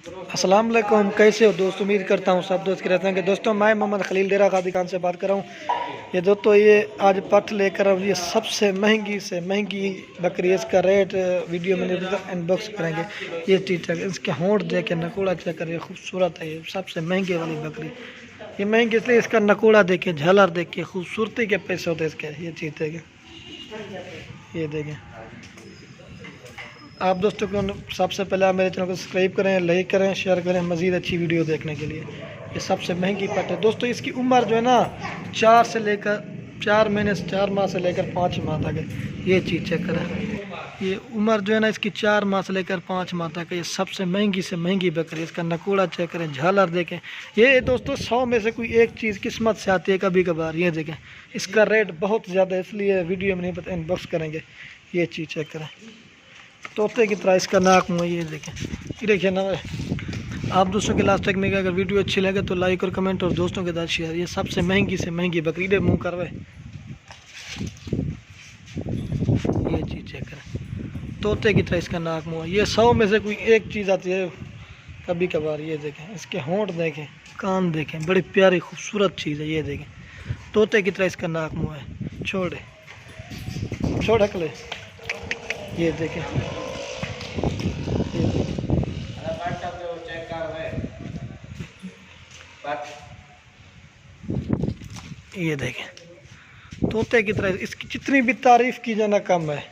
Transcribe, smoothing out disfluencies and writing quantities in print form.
अस्सलाम वालेकुम, कैसे हो दोस्त। उम्मीद करता हूँ सब दोस्त के रहते हैं कि दोस्तों मैं मोहम्मद खलील डेरा गाजी खान से बात कर रहा हूँ। ये दोस्तों ये आज पट लेकर अब ये सबसे महंगी से महंगी बकरी, इसका रेट वीडियो में अनबॉक्स करेंगे। ये चीज़ चेक, इसके होंठ देखे, नकोड़ा चेक करिए, खूबसूरत है। ये सबसे महंगे वाली बकरी, ये महंगी इसलिए इसका नकोड़ा देखे, झालर देखे, खूबसूरती के पैसे होते इसके। ये चीज़ देखें, ये देखें आप दोस्तों को। सबसे पहले आप मेरे चैनल को सब्सक्राइब करें, लाइक करें, शेयर करें मज़ीद अच्छी वीडियो देखने के लिए। ये सबसे महंगी पट है दोस्तों। इसकी उम्र जो है ना 4 महीने से 4 माह से लेकर 5 माह तक है। ये चीज़ चेक करें, ये उम्र जो है ना इसकी 4 माह से लेकर 5 माह तक है। ये सबसे महंगी से महंगी बकरी, इसका नकोड़ा चेक करें, झालर देखें। ये दोस्तों 100 में से कोई एक चीज़ किस्मत से आती है कभी कभार। ये देखें, इसका रेट बहुत ज़्यादा है इसलिए वीडियो में नहीं पता, इनबॉक्स करेंगे। ये चीज़ चेक करें, तोते की तरह इसका नाक मुँह। ये देखें, ये देखिए ना। आप दोस्तों के लास्ट तक में अगर वीडियो अच्छी लगे तो लाइक और कमेंट और दोस्तों के साथ शेयर। ये सबसे महंगी से महंगी बकरी दे मुँह करवे। ये चीज़ चेक करें, तोते की तरह इसका नाक मुँह। ये 100 में से कोई एक चीज़ आती है कभी कभार। ये देखें, इसके होंठ देखें, कान देखें, बड़ी प्यारी खूबसूरत चीज़ है। ये देखें, तोते की तरह इसका नाक मुँह है। छोड़ हकले। ये देखें, ये देखें, तोते की तरह। इसकी जितनी भी तारीफ़ की जाना कम है।